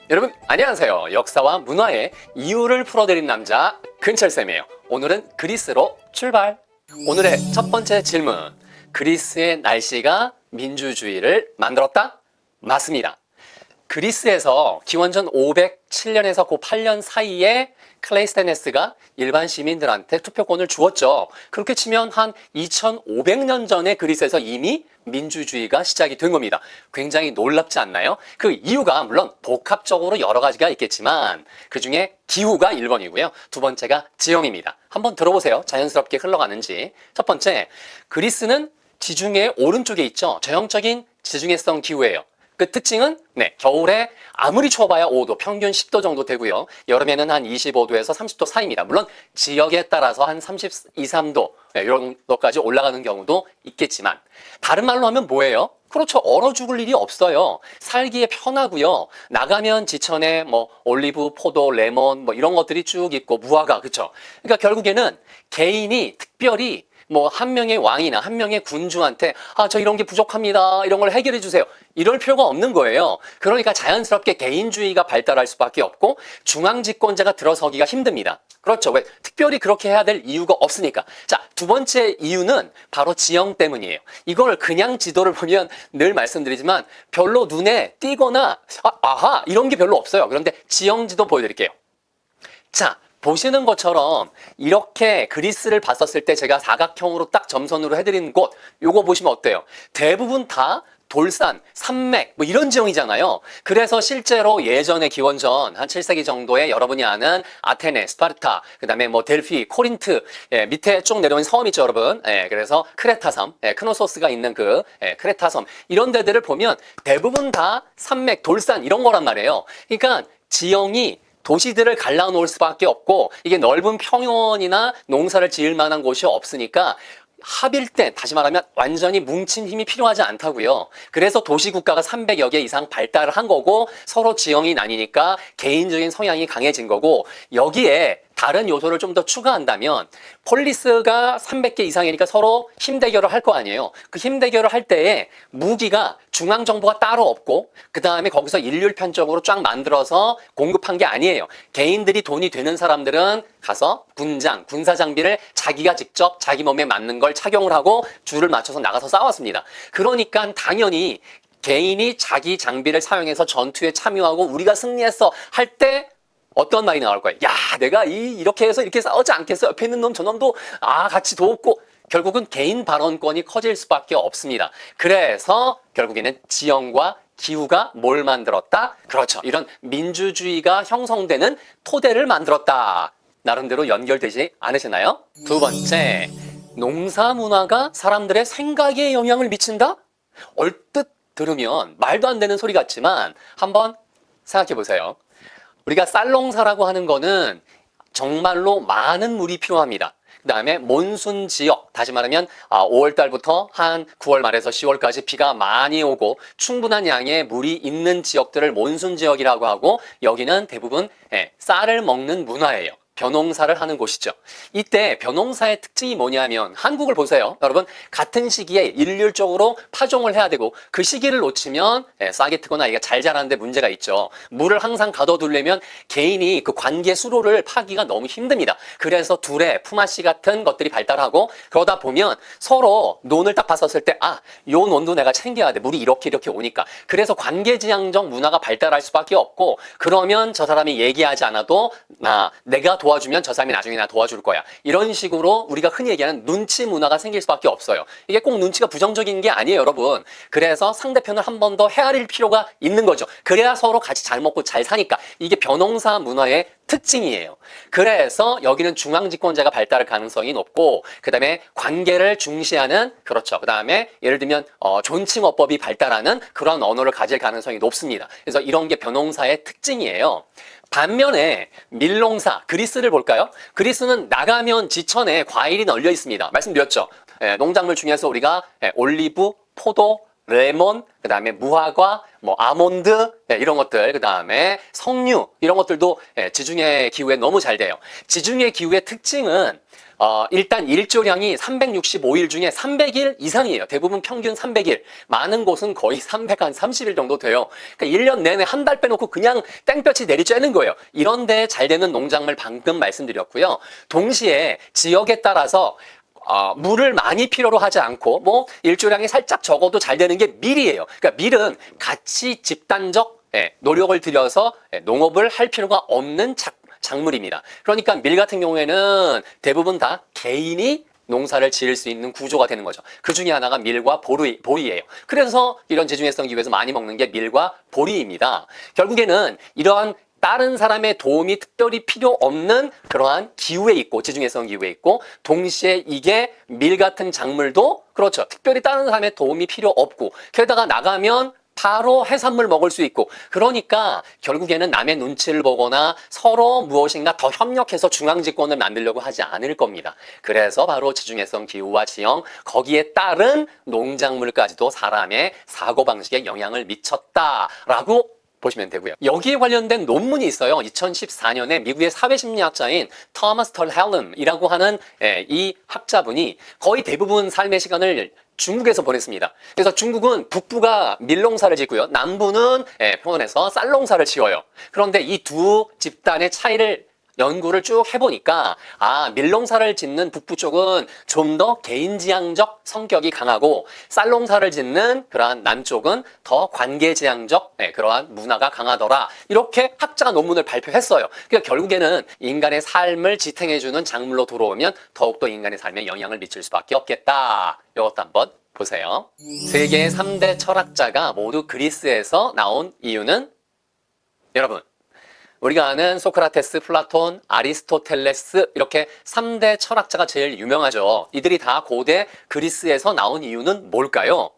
여러분 안녕하세요. 역사와 문화의 이유를 풀어드린 남자 근철쌤이에요. 오늘은 그리스로 출발. 오늘의 첫 번째 질문. 그리스의 날씨가 민주주의를 만들었다? 맞습니다. 그리스에서 기원전 507년에서 그 8년 사이에 클레이스테네스가 일반 시민들한테 투표권을 주었죠. 그렇게 치면 한 2500년 전에 그리스에서 이미 민주주의가 시작이 된 겁니다. 굉장히 놀랍지 않나요? 그 이유가 물론 복합적으로 여러 가지가 있겠지만 그중에 기후가 1번이고요. 두 번째가 지형입니다. 한번 들어보세요. 자연스럽게 흘러가는지. 첫 번째, 그리스는 지중해 오른쪽에 있죠. 전형적인 지중해성 기후예요. 그 특징은 겨울에 아무리 추워봐야 5도, 평균 10도 정도 되고요. 여름에는 한 25도에서 30도 사이입니다. 물론 지역에 따라서 한 32, 3도 이런 것까지 올라가는 경우도 있겠지만 다른 말로 하면 뭐예요? 그렇죠. 얼어 죽을 일이 없어요. 살기에 편하고요. 나가면 지천에 올리브, 포도, 레몬 이런 것들이 쭉 있고 무화과, 그렇죠. 그러니까 결국에는 개인이 특별히 한 명의 왕이나 한 명의 군주한테 저 이런 게 부족합니다. 이런 걸 해결해 주세요. 이럴 필요가 없는 거예요. 그러니까 자연스럽게 개인주의가 발달할 수밖에 없고 중앙집권자가 들어서기가 힘듭니다. 그렇죠. 왜? 특별히 그렇게 해야 될 이유가 없으니까. 자, 두 번째 이유는 바로 지형 때문이에요. 이걸 그냥 지도를 보면 늘 말씀드리지만 별로 눈에 띄거나 아하 이런 게 별로 없어요. 그런데 지형 지도 보여드릴게요. 자, 보시는 것처럼 이렇게 그리스를 봤었을 때 제가 사각형으로 딱 점선으로 해드린 곳 요거 보시면 어때요? 대부분 다 돌산, 산맥 이런 지형이잖아요. 그래서 실제로 예전에 기원전 한 7세기 정도에 여러분이 아는 아테네, 스파르타, 그다음에 델피, 코린트 밑에 쭉 내려온 섬 있죠, 여러분. 그래서 크레타 섬, 크노소스가 있는 그 크레타 섬 이런 데들을 보면 대부분 다 산맥, 돌산 이런 거란 말이에요. 그러니까 지형이 도시들을 갈라놓을 수밖에 없고 이게 넓은 평원이나 농사를 지을 만한 곳이 없으니까 합일 때 다시 말하면 완전히 뭉친 힘이 필요하지 않다고요. 그래서 도시국가가 300여 개 이상 발달을 한 거고 서로 지형이 나뉘니까 개인적인 성향이 강해진 거고 여기에 다른 요소를 좀 더 추가한다면 폴리스가 300개 이상이니까 서로 힘 대결을 할 거 아니에요. 그 힘 대결을 할 때에 무기가 중앙정부가 따로 없고 그 다음에 거기서 일률편적으로 쫙 만들어서 공급한 게 아니에요. 개인들이 돈이 되는 사람들은 가서 군장, 군사장비를 자기가 직접 자기 몸에 맞는 걸 착용을 하고 줄을 맞춰서 나가서 싸웠습니다. 그러니까 당연히 개인이 자기 장비를 사용해서 전투에 참여하고 우리가 승리했어 할 때 어떤 말이 나올 거예요? 야, 내가 이렇게 해서 이렇게 싸우지 않겠어? 옆에 있는 놈, 저 놈도 같이 돕고 결국은 개인 발언권이 커질 수밖에 없습니다. 그래서 결국에는 지형과 기후가 뭘 만들었다? 그렇죠. 이런 민주주의가 형성되는 토대를 만들었다. 나름대로 연결되지 않으시나요? 두 번째, 농사 문화가 사람들의 생각에 영향을 미친다? 얼뜻 들으면 말도 안 되는 소리 같지만 한번 생각해 보세요. 우리가 쌀농사라고 하는 거는 정말로 많은 물이 필요합니다. 그 다음에 몬순 지역, 다시 말하면 5월 달부터 한 9월 말에서 10월까지 비가 많이 오고 충분한 양의 물이 있는 지역들을 몬순 지역이라고 하고 여기는 대부분 쌀을 먹는 문화예요. 벼농사를 하는 곳이죠. 이때 벼농사의 특징이 뭐냐면 한국을 보세요. 여러분 같은 시기에 일률적으로 파종을 해야 되고 그 시기를 놓치면 싹이 트거나 이게 잘 자라는데 문제가 있죠. 물을 항상 가둬두려면 개인이 그 관계 수로를 파기가 너무 힘듭니다. 그래서 두레, 품앗이 같은 것들이 발달하고 그러다 보면 서로 논을 딱 봤었을 때 요 논도 내가 챙겨야 돼. 물이 이렇게 오니까. 그래서 관계지향적 문화가 발달할 수밖에 없고 그러면 저 사람이 얘기하지 않아도 내가 도와주면 저 사람이 나중에 나 도와줄 거야. 이런 식으로 우리가 흔히 얘기하는 눈치 문화가 생길 수밖에 없어요. 이게 꼭 눈치가 부정적인 게 아니에요, 여러분. 그래서 상대편을 한 번 더 헤아릴 필요가 있는 거죠. 그래야 서로 같이 잘 먹고 잘 사니까. 이게 벼농사 문화의 특징이에요. 그래서 여기는 중앙집권자가 발달할 가능성이 높고 그 다음에 관계를 중시하는 그렇죠. 그 다음에 예를 들면 존칭어법이 발달하는 그런 언어를 가질 가능성이 높습니다. 그래서 이런 게 벼농사의 특징이에요. 반면에 밀농사, 그리스를 볼까요? 그리스는 나가면 지천에 과일이 널려 있습니다. 말씀드렸죠. 농작물 중에서 우리가 올리브, 포도, 레몬, 그 다음에 무화과, 뭐 아몬드, 네, 이런 것들, 그 다음에 석류 이런 것들도 지중해 기후에 너무 잘 돼요. 지중해 기후의 특징은 일단 일조량이 365일 중에 300일 이상이에요. 대부분 평균 300일. 많은 곳은 거의 330일 정도 돼요. 그러니까 1년 내내 한 달 빼놓고 그냥 땡볕이 내리쬐는 거예요. 이런데 잘 되는 농작물 방금 말씀드렸고요. 동시에 지역에 따라서 물을 많이 필요로 하지 않고 뭐 일조량이 살짝 적어도 잘 되는 게 밀이에요. 그러니까 밀은 같이 집단적 노력을 들여서 농업을 할 필요가 없는 작물입니다. 그러니까 밀 같은 경우에는 대부분 다 개인이 농사를 지을 수 있는 구조가 되는 거죠. 그 중에 하나가 밀과 보리예요. 그래서 이런 지중해성 기후에서 많이 먹는 게 밀과 보리입니다. 결국에는 이러한 다른 사람의 도움이 특별히 필요 없는 그러한 기후에 있고, 지중해성 기후에 있고, 동시에 이게 밀 같은 작물도 그렇죠. 특별히 다른 사람의 도움이 필요 없고, 게다가 나가면 바로 해산물 먹을 수 있고, 그러니까 결국에는 남의 눈치를 보거나 서로 무엇인가 더 협력해서 중앙집권을 만들려고 하지 않을 겁니다. 그래서 바로 지중해성 기후와 지형, 거기에 따른 농작물까지도 사람의 사고방식에 영향을 미쳤다라고 보시면 되고요. 여기에 관련된 논문이 있어요. 2014년에 미국의 사회심리학자인 토마스 털헬름이라고 하는 이 학자분이 거의 대부분 삶의 시간을 중국에서 보냈습니다. 그래서 중국은 북부가 밀농사를 짓고요. 남부는 표현해서 쌀농사를 지어요. 그런데 이 두 집단의 차이를 연구를 쭉 해보니까 밀농사를 짓는 북부 쪽은 좀 더 개인지향적 성격이 강하고 쌀농사를 짓는 그러한 남쪽은 더 관계지향적 그러한 문화가 강하더라. 이렇게 학자가 논문을 발표했어요. 그러니까 결국에는 인간의 삶을 지탱해주는 작물로 들어오면 더욱더 인간의 삶에 영향을 미칠 수밖에 없겠다. 이것도 한번 보세요. 세계의 3대 철학자가 모두 그리스에서 나온 이유는 여러분 우리가 아는 소크라테스, 플라톤, 아리스토텔레스 이렇게 3대 철학자가 제일 유명하죠. 이들이 다 고대 그리스에서 나온 이유는 뭘까요?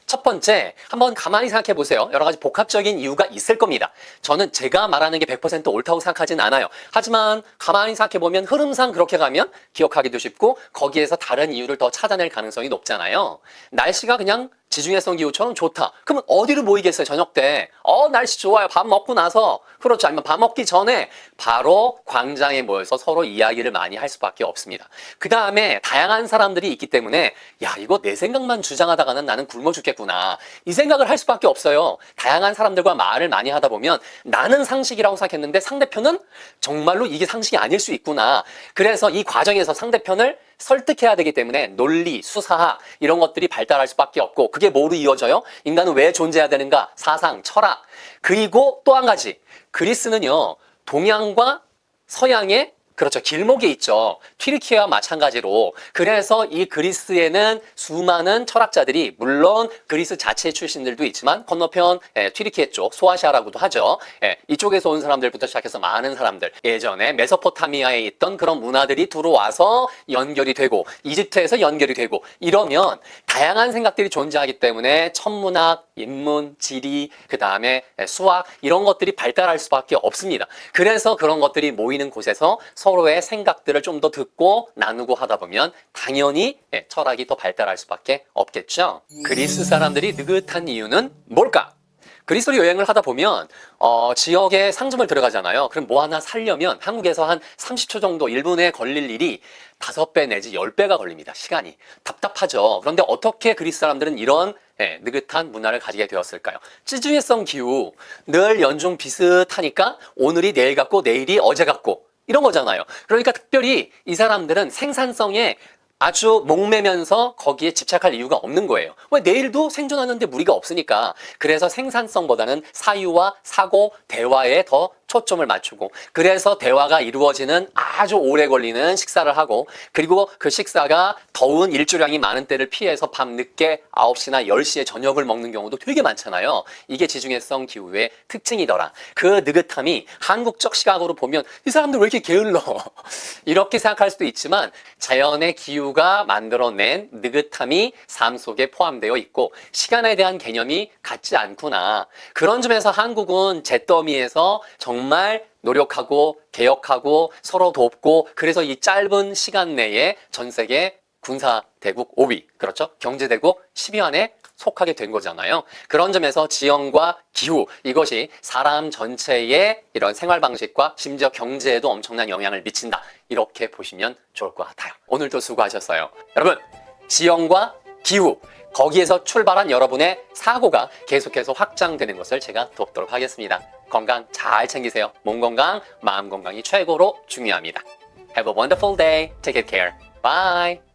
첫 번째, 한번 가만히 생각해 보세요. 여러 가지 복합적인 이유가 있을 겁니다. 저는 제가 말하는 게 100% 옳다고 생각하진 않아요. 하지만 가만히 생각해 보면 흐름상 그렇게 가면 기억하기도 쉽고 거기에서 다른 이유를 더 찾아낼 가능성이 높잖아요. 날씨가 그냥 지중해성 기후처럼 좋다. 그러면 어디로 모이겠어요, 저녁 때? 날씨 좋아요. 밥 먹고 나서. 그렇죠. 아니면 밥 먹기 전에 바로 광장에 모여서 서로 이야기를 많이 할 수밖에 없습니다. 그 다음에 다양한 사람들이 있기 때문에 야, 이거 내 생각만 주장하다가는 나는 굶어 죽겠구나. 이 생각을 할 수밖에 없어요. 다양한 사람들과 말을 많이 하다 보면 나는 상식이라고 생각했는데 상대편은 정말로 이게 상식이 아닐 수 있구나. 그래서 이 과정에서 상대편을 설득해야 되기 때문에 논리, 수사학 이런 것들이 발달할 수밖에 없고 그게 뭐로 이어져요? 인간은 왜 존재해야 되는가? 사상, 철학. 그리고 또 한 가지. 그리스는요. 동양과 서양의 그렇죠. 길목에 있죠. 튀르키예와 마찬가지로. 그래서 이 그리스에는 수많은 철학자들이 물론 그리스 자체 출신들도 있지만 건너편 튀르키예 쪽 소아시아라고도 하죠. 이쪽에서 온 사람들부터 시작해서 많은 사람들. 예전에 메소포타미아에 있던 그런 문화들이 들어와서 연결이 되고 이집트에서 연결이 되고 이러면 다양한 생각들이 존재하기 때문에 천문학, 인문, 지리, 그 다음에 수학 이런 것들이 발달할 수밖에 없습니다. 그래서 그런 것들이 모이는 곳에서 서로의 생각들을 좀 더 듣고 나누고 하다 보면 당연히 철학이 더 발달할 수밖에 없겠죠. 그리스 사람들이 느긋한 이유는 뭘까? 그리스로 여행을 하다 보면 지역에 상점을 들어가잖아요. 그럼 뭐 하나 사려면 한국에서 한 30초 정도 1분에 걸릴 일이 5배 내지 10배가 걸립니다. 시간이. 답답하죠. 그런데 어떻게 그리스 사람들은 이런 느긋한 문화를 가지게 되었을까요? 지중해성 기후, 늘 연중 비슷하니까 오늘이 내일 같고 내일이 어제 같고 이런 거잖아요. 그러니까 특별히 이 사람들은 생산성에 아주 목매면서 거기에 집착할 이유가 없는 거예요. 왜? 내일도 생존하는데 무리가 없으니까. 그래서 생산성보다는 사유와 사고, 대화에 더 초점을 맞추고 그래서 대화가 이루어지는 아주 오래 걸리는 식사를 하고 그리고 그 식사가 더운 일조량이 많은 때를 피해서 밤 늦게 9시나 10시에 저녁을 먹는 경우도 되게 많잖아요. 이게 지중해성 기후의 특징이더라. 그 느긋함이 한국적 시각으로 보면 이 사람들 왜 이렇게 게을러? 이렇게 생각할 수도 있지만 자연의 기후가 만들어낸 느긋함이 삶 속에 포함되어 있고 시간에 대한 개념이 같지 않구나. 그런 점에서 한국은 잿더미에서 정말 노력하고 개혁하고 서로 돕고 그래서 이 짧은 시간 내에 전 세계 군사 대국 5위, 그렇죠? 경제대국 10위 안에 속하게 된 거잖아요. 그런 점에서 지형과 기후, 이것이 사람 전체의 이런 생활 방식과 심지어 경제에도 엄청난 영향을 미친다. 이렇게 보시면 좋을 것 같아요. 오늘도 수고하셨어요. 여러분, 지형과 기후, 거기에서 출발한 여러분의 사고가 계속해서 확장되는 것을 제가 돕도록 하겠습니다. 건강 잘 챙기세요. 몸 건강, 마음 건강이 최고로 중요합니다. Have a wonderful day. Take care. Bye.